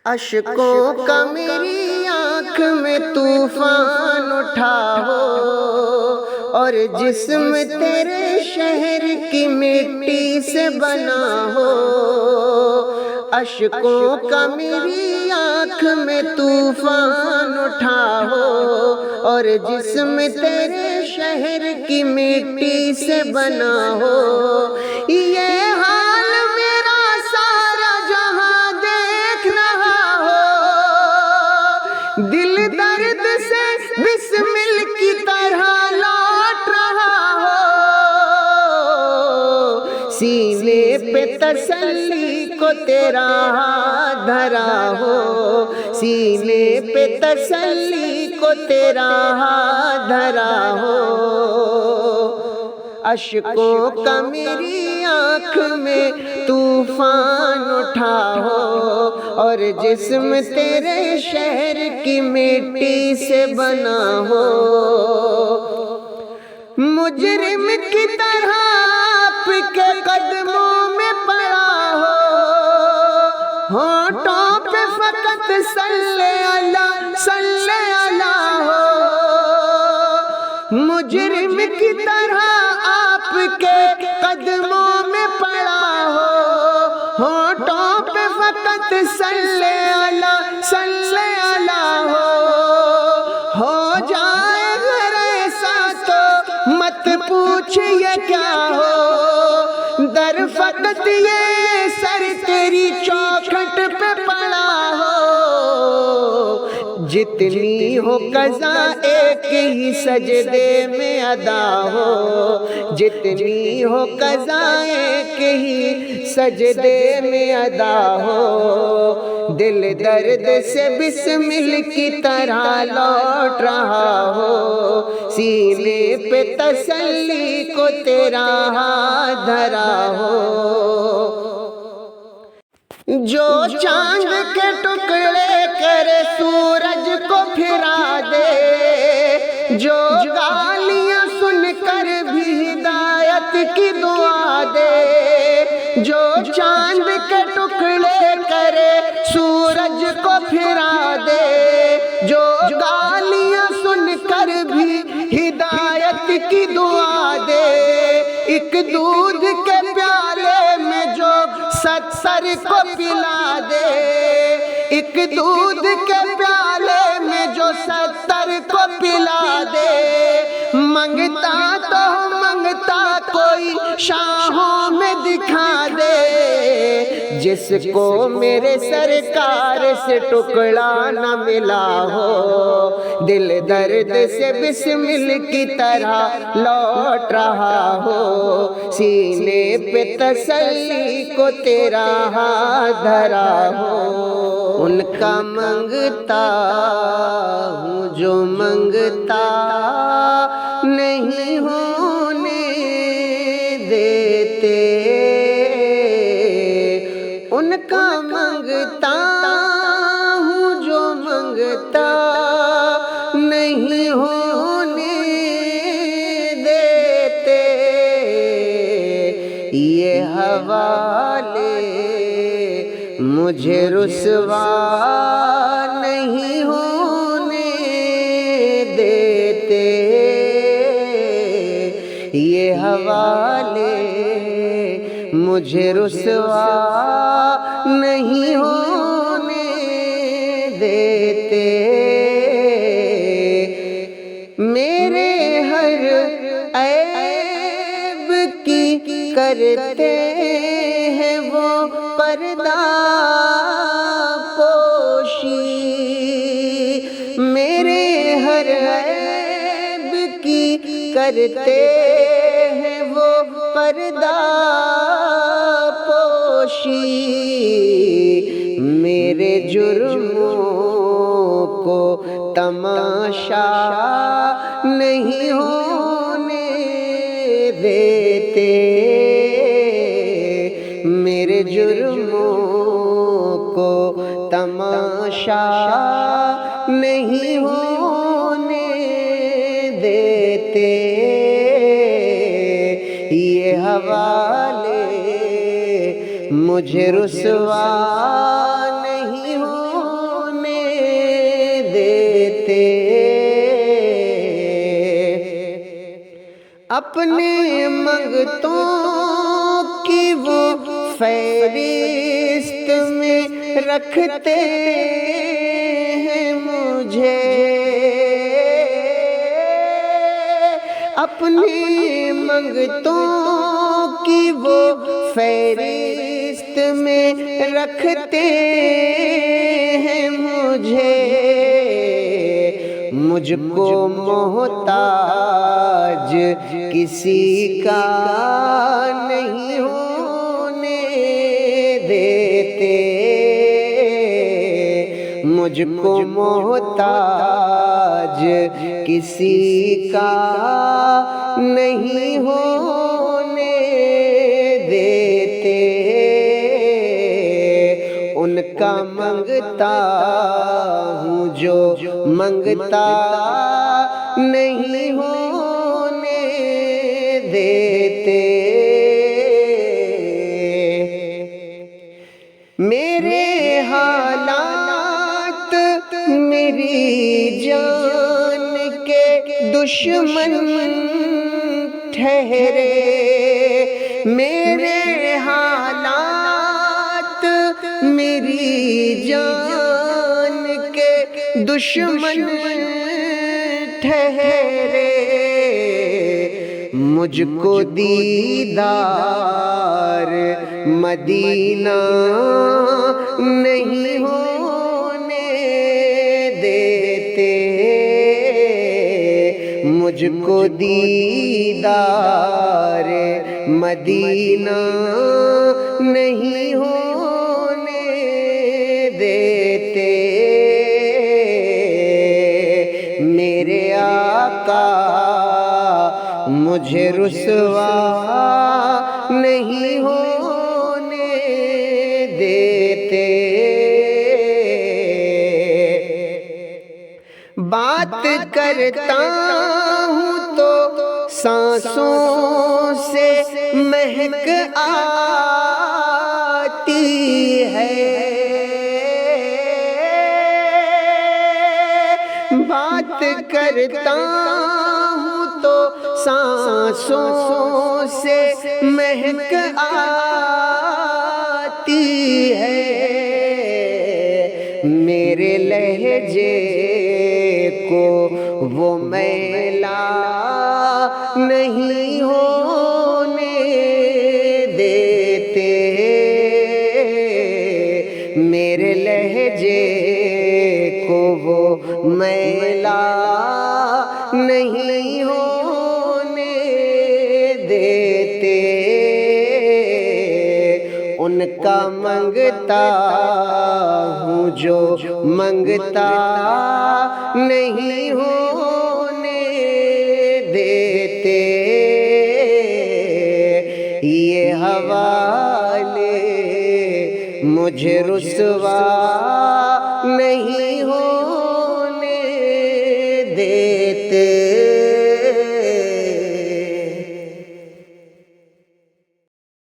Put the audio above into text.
اشکوں کا میری آنکھ میں طوفان اٹھا ہو، اور جسم تیرے شہر کی مٹی سے بنا ہو۔ اشکوں کا میری آنکھ میں طوفان اٹھا ہو، اور جسم تیرے شہر کی مٹی سے بنا ہو۔ یہ حال میرا سارا جہاں دیکھ رہا ہو، دل درد سے بسمل کی طرح لوٹ رہا ہو۔ سینے پہ تسلی کو تیرا ہاتھ دھرا ہو، سینے پہ تسلی کو تیرا ہاتھ دھرا ہو۔ اشکوں کا میری آنکھ میں طوفان اٹھا ہو، اور جسم تیرے شہر کی مٹی سے بنا ہو۔ مجرم کی طرح آپ کے قدموں میں پڑا ہو، ہونٹوں پہ فقط صلی اللہ صلی اللہ ہو۔ مجرم کی طرح آپ کے قدموں میں پڑا ہو، ہونٹوں پہ فقط صلی اللہ صلی اللہ ہو جائے اگر ایسا تو مت پوچھ یہ کیا ہو، در فقط یہ سر تیری چوکھٹ پہ پڑا ہو۔ جتنی ہو قضا ایک ہی سجدے میں ادا ہو، جتنی ہو قضا ایک ہی سجدے میں ادا ہو۔ دل درد سے بسمل کی طرح لوٹ رہا ہو، سینے پہ تسلی کو تیرا ہاتھ دھرا ہو۔ جو چاند کے ٹکڑے کرے سورج کو پھرا دے، جو گالیاں سن کر بھی ہدایت کی دعا دے، جو چاند کے ٹکڑے کرے سورج کو پھرا دے، جو گالیاں سن کر بھی ہدایت کی دعا دے، ایک دودھ کے پیالے میں جو 70 کو پلا دے، ایک دودھ کے پیالے میں جو 70 کو پلا دے، منگتا تو منگتا کوئی شاہوں میں دکھا دے، جس کو میرے سرکار سے ٹکڑا نہ ملا ہو، دل درد سے بسمل کی طرح لوٹ رہا ہو، سینے پہ تسلی کو تیرا ہاتھ دھرا ہو۔ ان کا منگتا ہوں جو منگتا نہیں ہونے دیتے، ان کا منگتا ہوں جو منگتا نہیں ہونے دیتے، یہ حوالے مجھے رسوا نہیں ہونے دیتے، یہ حوالے مجھے رسوا نہیں ہونے دیتے۔ میرے ہر عیب کی کرتے ہیں وہ پردہ پوشی، میرے ہر عیب کی کرتے ہیں وہ پردہ پوشی، میرے جرموں کو تماشا نہیں ہونے دیتے، میرے جرموں کو تماشا نہیں ہونے دیتے، یہ حوالے مجھے رسوا نہیں ہو اپنے منگتوں کی وہ فہرست میں رکھتے ہیں مجھے، اپنی منگتوں کی وہ فہرست میں رکھتے ہیں مجھے، مجھ کو محتاج کسی کا نہیں ہونے دیتے، مجھ کو محتاج کسی کا نہیں ہونے دیتے، ان کا منگتا ہوں جو منگتا نہیں ہونے دیتے، میرے حالات میری جان کے دشمن ٹھہرے، میرے حالات میری جان کے دشمن ٹھہرے، مجھ کو دیدار مدینہ نہیں ہونے دیتے، مجھ کو دیدار مدینہ نہیں ہونے دیتے، میرے آقا مجھے رسوا نہیں ہونے دیتے، بات کرتا ہوں تو سانسوں سے مہک آتی ہے، بات کرتا ہوں تو سانسوں سے مہک آتی ہے، میرے لہجے کو وہ میلا نہیں ہونے دیتے، میرے لہجے کو وہ میلا نہیں ہونے دیتے، ان کا منگتا ہوں جو منگتا نہیں ہونے دیتے، یہ حوالے مجھے رسوا